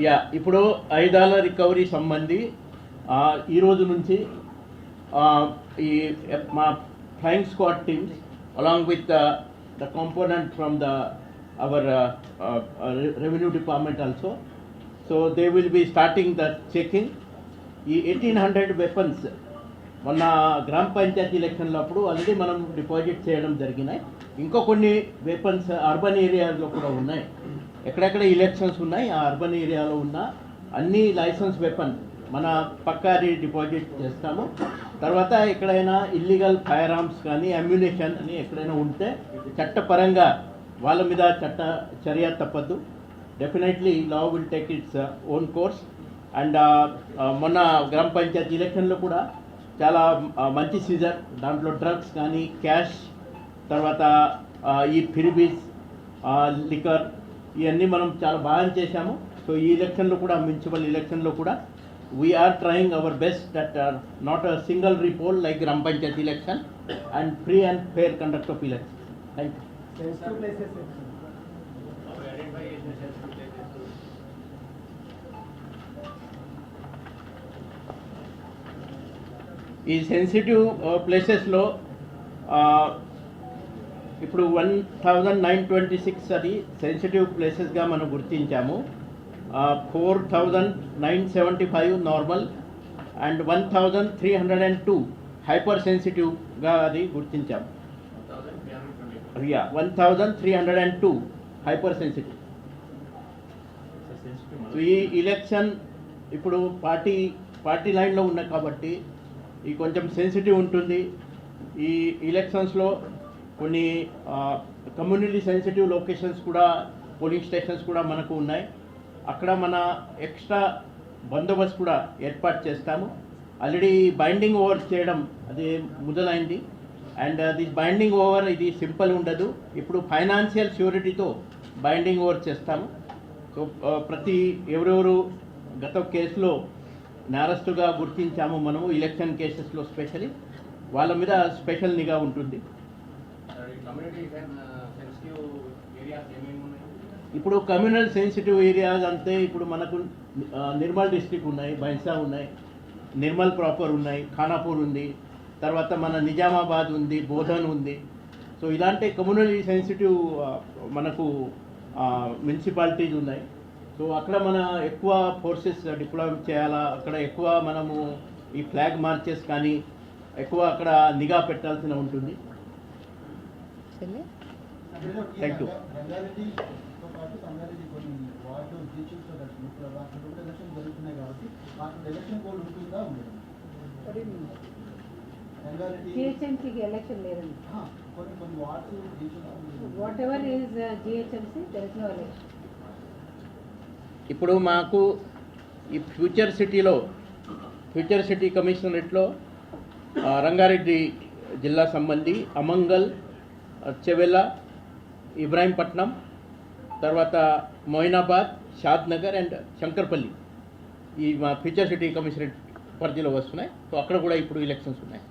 Yeah ఇప్పుడు ఐదాల recovery సంబంధి ఈ రోజు నుంచి ఈ మా flying squad teams along with the component from the our revenue department also, so they will be starting the checking. ఈ 1800 వెపన్స్ మొన్న గ్రామ పంచాయతీ ఎలక్షన్లో అప్పుడు ఆల్రెడీ మనం డిపాజిట్ చేయడం జరిగినాయి. ఇంకో కొన్ని వెపన్స్ అర్బన్ ఏరియాలో కూడా ఉన్నాయి. ఎక్కడెక్కడ ఎలక్షన్స్ ఉన్నాయి ఆ అర్బన్ ఏరియాలో ఉన్న అన్ని లైసెన్స్ వెపన్ మన పక్కాది డిపాజిట్ చేస్తాము. తర్వాత ఎక్కడైనా ఇల్లీగల్ ఫైర్ ఆర్మ్స్ కానీ అమ్యునేషన్ అని ఎక్కడైనా ఉంటే చట్టపరంగా వాళ్ళ మీద చర్య తప్పద్దు. Definitely law will take its own course. And మొన్న గ్రామ పంచాయతీ ఎలక్షన్లో కూడా చాలా మంచి సీజన్, దాంట్లో డ్రగ్స్ కానీ క్యాష్, తర్వాత ఈ ఫిరిబీస్, లిక్కర్, ఇవన్నీ మనం చాలా బాగా చేశాము. సో ఈ ఎలక్షన్లో కూడా మున్సిపల్ ఎలక్షన్లో కూడా we're trying our best that not a single repoll like గ్రామ పంచాయతీ election and free and fair conduct of election. Thank you. ఈ సెన్సిటివ్ ప్లేసెస్లో ఇప్పుడు 1926 అది సెన్సిటివ్ ప్లేసెస్గా మనం గుర్తించాము. 4975 నార్మల్ అండ్ 1302 హైపర్ సెన్సిటివ్గా అది గుర్తించాము. 1302 హైపర్ సెన్సిటివ్. ఈ ఎలక్షన్ ఇప్పుడు పార్టీ లైన్లో ఉన్నాయి కాబట్టి ఈ కొంచెం సెన్సిటివ్ ఉంటుంది. ఈ ఎలక్షన్స్లో కొన్ని కమ్యూనిటీ సెన్సిటివ్ లొకేషన్స్ కూడా, పోలింగ్ స్టేషన్స్ కూడా మనకు ఉన్నాయి. అక్కడ మన ఎక్స్ట్రా బందోబస్తు కూడా ఏర్పాటు చేస్తాము. ఆల్రెడీ బైండింగ్ ఓవర్ చేయడం అది మొదలైంది. అండ్ దిస్ బైండింగ్ ఓవర్ ఇది సింపుల్ ఉండదు. ఇప్పుడు ఫైనాన్షియల్ ష్యూరిటీతో బైండింగ్ ఓవర్ చేస్తాము. సో ఎవరెవరు గత కేసులో నేరస్తుగా గుర్తించాము మనము ఎలక్షన్ కేసెస్లో స్పెషల్లీ వాళ్ళ మీద స్పెషల్ నిఘా ఉంటుంది. ఇప్పుడు కమ్యూనల్ సెన్సిటివ్ ఏరియాస్ అంతే ఇప్పుడు మనకు నిర్మల్ డిస్ట్రిక్ట్ ఉన్నాయి, బైన్సా ఉన్నాయి, నిర్మల్ ప్రాపర్ ఉన్నాయి, ఖానాపూర్ ఉంది, తర్వాత మన నిజామాబాద్ ఉంది, బోధన్ ఉంది. సో ఇలాంటి కమ్యూనల్ సెన్సిటివ్ మనకు మున్సిపాలిటీస్ ఉన్నాయి. సో అక్కడ మన ఎక్కువ ఫోర్సెస్ డిప్లాయ్ చేయాలా, అక్కడ ఎక్కువ మనము ఈ ఫ్లాగ్ మార్చెస్ కానీ ఎక్కువ అక్కడ నిఘా పెట్టాల్సిన ఉంటుంది. Thank you. ఇప్పుడు మాకు ఈ ఫ్యూచర్ సిటీ కమిషనరేట్లో రంగారెడ్డి జిల్లా సంబంధి అమంగల్, చెవెల, ఇబ్రాహీంపట్నం, తర్వాత మొయినాబాద్, షాద్నగర్ అండ్ శంకర్పల్లి ఈ మా ఫ్యూచర్ సిటీ కమిషనరేట్ పరిధిలో వస్తున్నాయి. సో అక్కడ కూడా ఇప్పుడు ఎలక్షన్స్ ఉన్నాయి.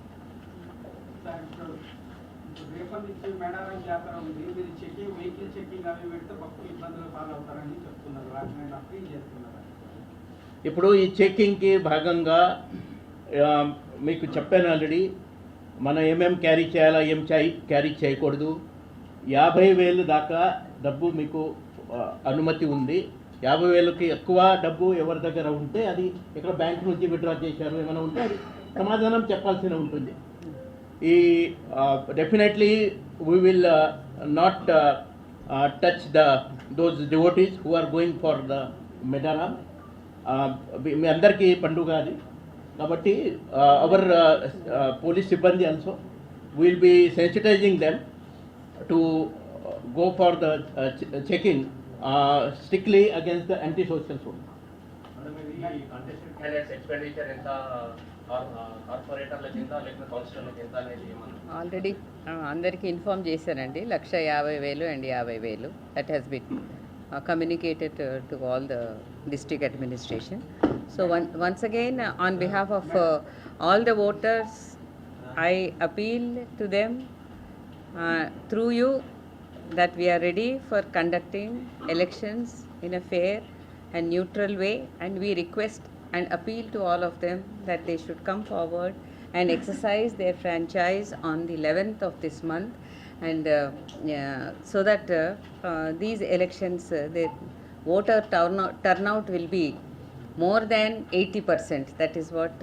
ఇప్పుడు ఈ చెకింగ్కి భాగంగా మీకు చెప్పాను ఆల్రెడీ, మనం ఏమేం క్యారీ చేయాలా, ఏం క్యారీ చేయకూడదు. 50,000 దాకా డబ్బు మీకు అనుమతి ఉంది. 50,000కి ఎక్కువ డబ్బు ఎవరి దగ్గర ఉంటే అది ఇక్కడ బ్యాంక్ నుంచి విత్డ్రా చేశారు ఏమైనా ఉంటే అది సమాధానం చెప్పాల్సి ఉంటుంది. ఈ definitely we will not touch those devotees who are going for the Medaram. మీ అందరికీ పండుగ అది కాబట్టి అవర్ పోలీస్ సిబ్బంది also will be sensitising them to go for the checking strictly against the anti-social zone. Already అందరికీ ఇన్ఫార్మ్ చేశానండి. 150,000 and 50,000 that has been communicated to all the district administration. So once again on behalf of all the voters, I appeal to them through you that we are ready for conducting elections in a fair and neutral way, and we request and appeal to all of them that they should come forward and exercise their franchise on the 11th of this month, and so that these elections, the voter turnout will be more than 80%. That is what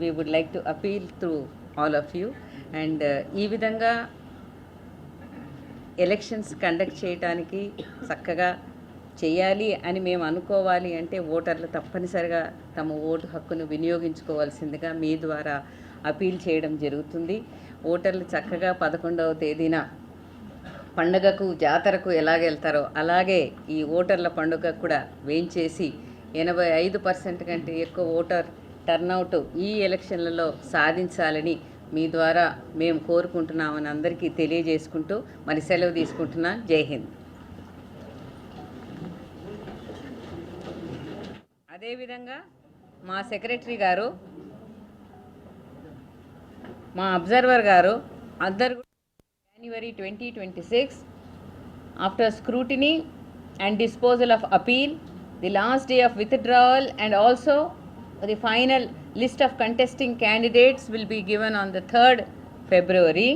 we would like to appeal to all of you. And ee vidhanga elections conduct చేయడానికి చక్కగా చేయాలి అని మేము అనుకోవాలి అంటే ఓటర్లు తప్పనిసరిగా తమ ఓటు హక్కును వినియోగించుకోవాల్సిందిగా మీ ద్వారా అపీల్ చేయడం జరుగుతుంది. ఓటర్లు చక్కగా 11వ తేదీన పండుగకు జాతరకు ఎలాగెళ్తారో అలాగే ఈ ఓటర్ల పండుగ కూడా వేయించేసి 85% కంటే ఎక్కువ ఓటర్ టర్నౌట్ ఈ ఎలక్షన్లలో సాధించాలని మీ ద్వారా మేము కోరుకుంటున్నామని అందరికీ తెలియజేసుకుంటూ మరి సెలవు తీసుకుంటున్నాను. జై హింద్. అదేవిధంగా మా సెక్రటరీ గారు, మా అబ్జర్వర్ గారు అందరు January 2026 after scrutiny and disposal of appeal, the last day of withdrawal and also the final list of contesting candidates will be given on the 3rd February.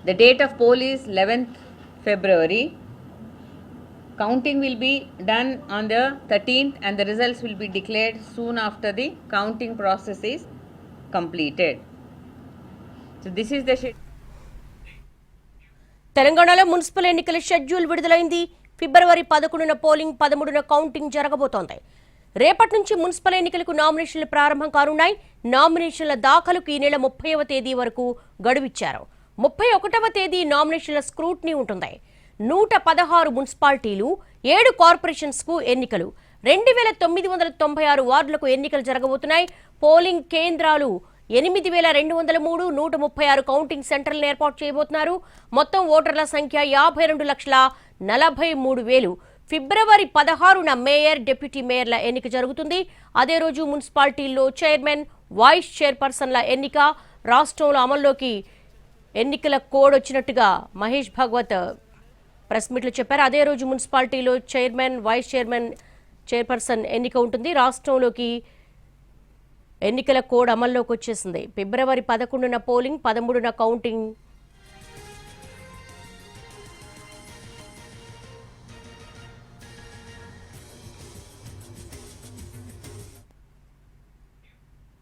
The date of poll is 11th February. Counting will be done on the 13th and the results will be declared soon after the counting process is completed. So this is the తెలంగాణలో municipal ఎన్నికల schedule విడుదలైంది. ఫిబ్రవరి 11న polling, 13న counting జరగబోతోంది. రేపటి నుంచి municipal ఎన్నికలకు నామినేషన్లు ప్రారంభం కానున్నాయి. నామినేషన్ల దాఖలుకు ఈ నెల 30వ తేదీ వరకు గడువిచ్చారు. 31వ తేదీ నామినేషన్ల స్క్రూట్నీ ఉంటుంది. 116 మున్సిపాలిటీలు, 7 కార్పొరేషన్స్కు ఎన్నికలు, 2996 వార్డులకు ఎన్నికలు జరగబోతున్నాయి. పోలింగ్ కేంద్రాలు 8203, 136 కౌంటింగ్ సెంటర్లను ఏర్పాటు చేయబోతున్నారు. మొత్తం ఓటర్ల సంఖ్య 52,43,000. ఫిబ్రవరి 16న మేయర్, డిప్యూటీ మేయర్ల ఎన్నిక జరుగుతుంది. అదే రోజు మున్సిపాలిటీల్లో చైర్మన్, వైస్ చైర్పర్సన్ల ఎన్నిక. రాష్ట్రంలో అమల్లోకి ఎన్నికల కోడ్ వచ్చినట్టుగా మహేష్ భగవత్ ప్రెస్ మీట్లో చెప్పారు. అదే రోజు మున్సిపాలిటీలో చైర్మన్, వైస్ చైర్మన్, చైర్పర్సన్ ఎన్నిక ఉంటుంది. రాష్ట్రంలోకి ఎన్నికల కోడ్ అమల్లోకి వచ్చేసింది. ఫిబ్రవరి 11న పోలింగ్, 13న కౌంటింగ్.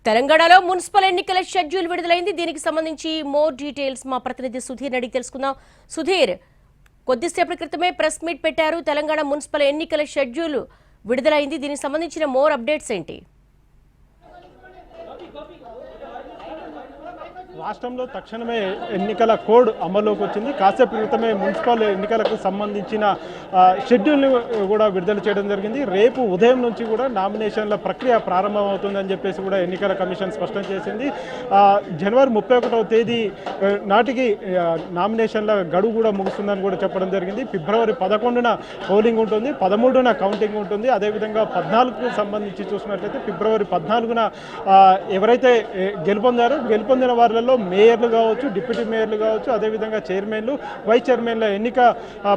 తెలంగాణలో మున్సిపల్ ఎన్నికల షెడ్యూల్ విడుదలైంది. దీనికి సంబంధించి మోర్ డీటెయిల్స్ మా ప్రతినిధి సుధీర్ అడిగి తెలుసుకుందాం. సుధీర్, కొద్దిసేపటి క్రితమే ప్రెస్ మీట్ పెట్టారు. తెలంగాణ మున్సిపల్ ఎన్నికల షెడ్యూల్ విడుదలైంది. దీనికి సంబంధించిన మోర్ అప్డేట్స్ ఏంటి? రాష్ట్రంలో తక్షణమే ఎన్నికల కోడ్ అమల్లోకి వచ్చింది. కాసేపు క్రితమే మున్సిపల్ ఎన్నికలకు సంబంధించిన షెడ్యూల్ని కూడా విడుదల చేయడం జరిగింది. రేపు ఉదయం నుంచి కూడా నామినేషన్ల ప్రక్రియ ప్రారంభమవుతుందని చెప్పేసి కూడా ఎన్నికల కమిషన్ స్పష్టం చేసింది. జనవరి 31వ తేదీ నాటికి నామినేషన్ల గడువు కూడా ముగుస్తుందని కూడా చెప్పడం జరిగింది. ఫిబ్రవరి 11న పోలింగ్ ఉంటుంది, 13న కౌంటింగ్ ఉంటుంది. అదేవిధంగా 14కు సంబంధించి చూసినట్లయితే ఫిబ్రవరి 14న ఎవరైతే గెలుపొందిన వారిలో మేయర్లు కావచ్చు, డిప్యూటీ మేయర్లు కావచ్చు, అదేవిధంగా చైర్మన్లు, వైస్ చైర్మన్ల ఎన్నిక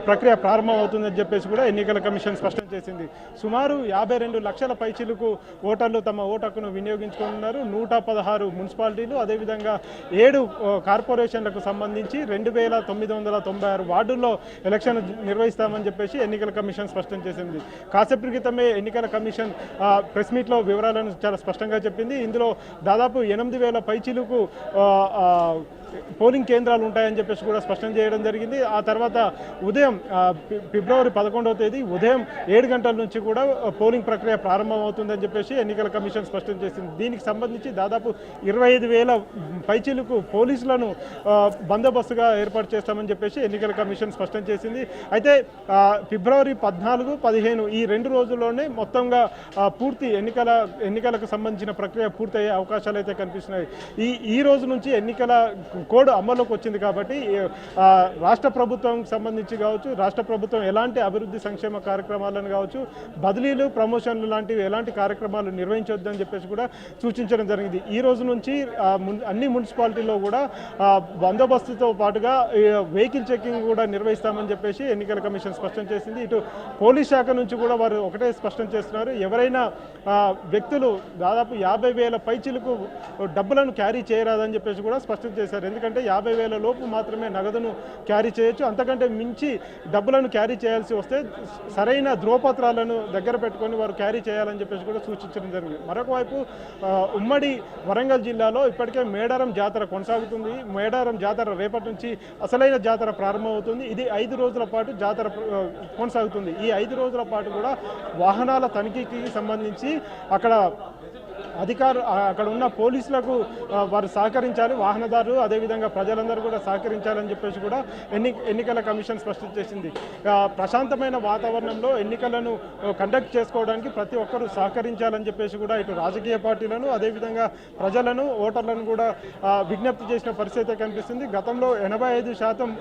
ప్రక్రియ ప్రారంభమవుతుందని చెప్పేసి కూడా ఎన్నికల కమిషన్ స్పష్టం చేసింది. సుమారు 52 లక్షల పైచిలకు ఓటర్లు తమ ఓటు హక్కును వినియోగించుకున్నారు. 116 మున్సిపాలిటీలు, అదేవిధంగా 7 కార్పొరేషన్లకు సంబంధించి 2996 వార్డుల్లో ఎలక్షన్ నిర్వహిస్తామని చెప్పేసి ఎన్నికల కమిషన్ స్పష్టం చేసింది. కాసేపు క్రితమే ఎన్నికల కమిషన్ ప్రెస్ మీట్లో వివరాలను చాలా స్పష్టంగా చెప్పింది. ఇందులో దాదాపు 8000 పైచిలకు పోలింగ్ కేంద్రాలు ఉంటాయని చెప్పేసి కూడా స్పష్టం చేయడం జరిగింది. ఆ తర్వాత ఉదయం ఫిబ్రవరి 11వ తేదీ ఉదయం 7 గంటల నుంచి కూడా పోలింగ్ ప్రక్రియ ప్రారంభమవుతుందని చెప్పేసి ఎన్నికల కమిషన్ స్పష్టం చేసింది. దీనికి సంబంధించి దాదాపు 25,000 పైచీలకు పోలీసులను బందోబస్తుగా ఏర్పాటు చేస్తామని చెప్పేసి ఎన్నికల కమిషన్ స్పష్టం చేసింది. అయితే ఫిబ్రవరి 14, 15 ఈ 2 రోజుల్లోనే మొత్తంగా పూర్తి ఎన్నికలకు సంబంధించిన ప్రక్రియ పూర్తయ్యే అవకాశాలు అయితే కనిపిస్తున్నాయి. ఈ రోజు నుంచి ఎన్నికల కోడ్ అమల్లోకి వచ్చింది కాబట్టి రాష్ట్ర ప్రభుత్వంకి సంబంధించి కావచ్చు, రాష్ట్ర ప్రభుత్వం ఎలాంటి అభివృద్ధి సంక్షేమ కార్యక్రమాలను కావచ్చు, బదిలీలు ప్రమోషన్లు లాంటివి ఎలాంటి కార్యక్రమాలు నిర్వహించొద్దని చెప్పేసి కూడా సూచించడం జరిగింది. ఈ రోజు నుంచి అన్ని మున్సిపాలిటీల్లో కూడా బందోబస్తుతో పాటుగా వెహికల్ చెకింగ్ కూడా నిర్వహిస్తామని చెప్పేసి ఎన్నికల కమిషన్ స్పష్టం చేసింది. ఇటు పోలీస్ శాఖ నుంచి కూడా వారు ఒకటే స్పష్టం చేస్తున్నారు, ఎవరైనా వ్యక్తులు దాదాపు 50,000 పైచిలకు డబ్బులను క్యారీ చేయరాదని చెప్పేసి కూడా స్పష్టం చేశారు. ఎందుకంటే 50,000 లోపు మాత్రమే నగదును క్యారీ చేయొచ్చు, అంతకంటే మించి డబ్బులను క్యారీ చేయాల్సి వస్తే సరైన ధ్రువపత్రాలను దగ్గర పెట్టుకొని వారు క్యారీ చేయాలని చెప్పేసి కూడా సూచించడం జరిగింది. మరొక వైపు ఉమ్మడి వరంగల్ జిల్లాలో ఇప్పటికే మేడారం జాతర కొనసాగుతుంది. మేడారం జాతర రేపటి నుంచి అసలైన జాతర ప్రారంభమవుతుంది. ఇది 5 రోజుల పాటు జాతర కొనసాగుతుంది. ఈ 5 రోజుల పాటు కూడా వాహనాల తనిఖీకి సంబంధించి అక్కడ ఉన్న పోలీసులకు వారు సహకరించాలి, వాహనదారులు అదేవిధంగా ప్రజలందరూ కూడా సహకరించాలని చెప్పేసి కూడా ఎన్నికల కమిషన్ స్పష్టం చేసింది. ప్రశాంతమైన వాతావరణంలో ఎన్నికలను కండక్ట్ చేసుకోవడానికి ప్రతి ఒక్కరూ సహకరించాలని చెప్పేసి కూడా ఇటు రాజకీయ పార్టీలను అదేవిధంగా ప్రజలను ఓటర్లను కూడా విజ్ఞప్తి చేసిన పరిస్థితి కనిపిస్తుంది. గతంలో 85%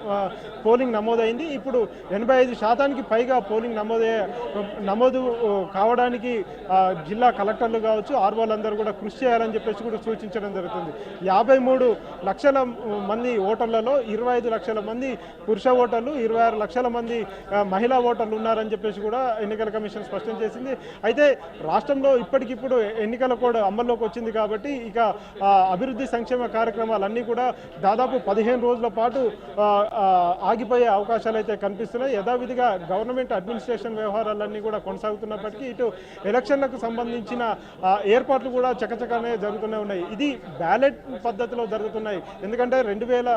పోలింగ్ నమోదైంది. ఇప్పుడు 85% పైగా పోలింగ్ నమోదు కావడానికి జిల్లా కలెక్టర్లు కావచ్చు, ఆర్వోలందరూ కూడా కృషి చేయాలని చెప్పేసి కూడా సూచించడం జరుగుతుంది. 53 లక్షల మంది ఓటర్లలో 25 లక్షల మంది పురుష ఓటర్లు, 26 లక్షల మంది మహిళా ఓటర్లు ఉన్నారని చెప్పేసి కూడా ఎన్నికల కమిషన్ స్పష్టం చేసింది. అయితే రాష్ట్రంలో ఇప్పటికిప్పుడు ఎన్నికల కోడ్ అమల్లోకి వచ్చింది కాబట్టి ఇక అభివృద్ధి సంక్షేమ కార్యక్రమాలన్నీ కూడా దాదాపు 15 రోజుల పాటు ఆగిపోయే అవకాశాలు అయితే కనిపిస్తున్నాయి. యథావిధిగా గవర్నమెంట్ అడ్మినిస్ట్రేషన్ వ్యవహారాలన్నీ కూడా కొనసాగుతున్నప్పటికీ ఇటు ఎలక్షన్లకు సంబంధించిన ఏర్పాట్లు కూడా చకచకనే జరుగుతూనే ఉన్నాయి. ఇది బ్యాలెట్ పద్ధతిలో జరుగుతున్నాయి. ఎందుకంటే 2000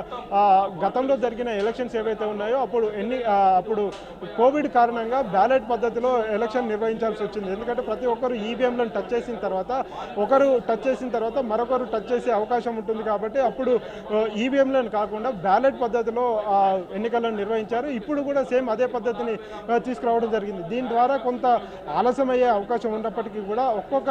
గతంలో జరిగిన ఎలక్షన్స్ ఏవైతే ఉన్నాయో అప్పుడు కోవిడ్ కారణంగా బ్యాలెట్ పద్ధతిలో ఎలక్షన్ నిర్వహించాల్సి వచ్చింది. ఎందుకంటే ప్రతి ఒక్కరు ఈవీఎంలను టచ్ చేసిన తర్వాత మరొకరు టచ్ చేసే అవకాశం ఉంటుంది కాబట్టి అప్పుడు ఈవీఎంలను కాకుండా బ్యాలెట్ పద్ధతిలో ఎన్నికలను నిర్వహించారు. ఇప్పుడు కూడా సేమ్ అదే పద్ధతిని తీసుకురావడం జరిగింది. దీని ద్వారా కొంత ఆలస్యమయ్యే అవకాశం ఉన్నప్పటికీ కూడా ఒక్కొక్క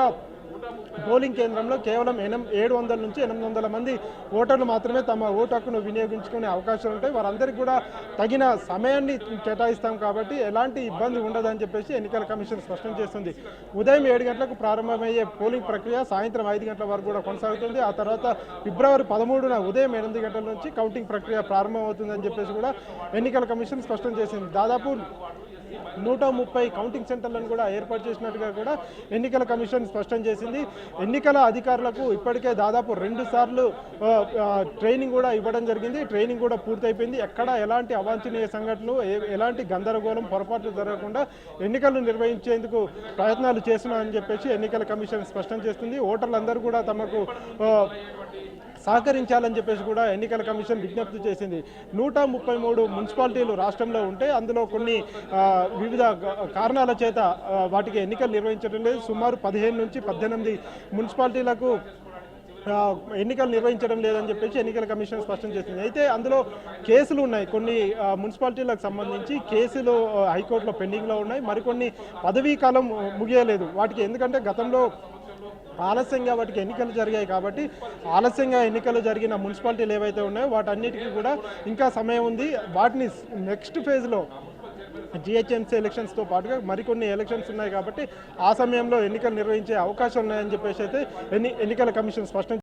పోలింగ్ కేంద్రంలో కేవలం 700 నుంచి 800 మంది ఓటర్లు మాత్రమే తమ ఓటు హక్కును వినియోగించుకునే అవకాశాలు ఉంటాయి. వారందరికీ కూడా తగిన సమయాన్ని కేటాయిస్తాం కాబట్టి ఎలాంటి ఇబ్బంది ఉండదని చెప్పేసి ఎన్నికల కమిషన్ స్పష్టం చేస్తుంది. ఉదయం 7 గంటలకు ప్రారంభమయ్యే పోలింగ్ ప్రక్రియ సాయంత్రం 5 గంటల వరకు కూడా కొనసాగుతుంది. ఆ తర్వాత ఫిబ్రవరి 13న ఉదయం 8 గంటల నుంచి కౌంటింగ్ ప్రక్రియ ప్రారంభమవుతుందని చెప్పేసి కూడా ఎన్నికల కమిషన్ స్పష్టం చేసింది. దాదాపు 130 కౌంటింగ్ సెంటర్లను కూడా ఏర్పాటు చేసినట్టుగా కూడా ఎన్నికల కమిషన్ స్పష్టం చేసింది. ఎన్నికల అధికారులకు ఇప్పటికే దాదాపు 2 సార్లు ట్రైనింగ్ కూడా ఇవ్వడం జరిగింది. ట్రైనింగ్ కూడా పూర్తయిపోయింది. ఎక్కడ ఎలాంటి అవాంఛనీయ సంఘటనలు, ఎలాంటి గందరగోళం, పొరపాట్లు జరగకుండా ఎన్నికలు నిర్వహించేందుకు ప్రయత్నాలు చేస్తున్నామని చెప్పేసి ఎన్నికల కమిషన్ స్పష్టం చేస్తుంది. ఓటర్లందరూ కూడా తమకు సహకరించాలని చెప్పేసి కూడా ఎన్నికల కమిషన్ విజ్ఞప్తి చేసింది. 133 మున్సిపాలిటీలు రాష్ట్రంలో ఉంటే అందులో కొన్ని వివిధ కారణాల చేత వాటికి ఎన్నికలు నిర్వహించడం లేదు. సుమారు 15 నుంచి 18 మున్సిపాలిటీలకు ఎన్నికలు నిర్వహించడం లేదని చెప్పేసి ఎన్నికల కమిషన్ స్పష్టం చేసింది. అయితే అందులో కేసులు ఉన్నాయి. కొన్ని మున్సిపాలిటీలకు సంబంధించి కేసులు హైకోర్టులో పెండింగ్లో ఉన్నాయి. మరికొన్ని పదవీ కాలం ముగియలేదు వాటికి. ఎందుకంటే గతంలో ఆలస్యంగా వాటికి ఎన్నికలు జరిగాయి కాబట్టి ఆలస్యంగా ఎన్నికలు జరిగిన మున్సిపాలిటీలు ఏవైతే ఉన్నాయో వాటన్నిటికీ కూడా ఇంకా సమయం ఉంది. వాటిని నెక్స్ట్ ఫేజ్లో జిహెచ్ఎంసీ ఎలక్షన్స్తో పాటుగా మరికొన్ని ఎలక్షన్స్ ఉన్నాయి కాబట్టి ఆ సమయంలో ఎన్నికలు నిర్వహించే అవకాశం ఉన్నాయని చెప్పేసి అయితే ఎన్నికల కమిషన్ స్పష్టం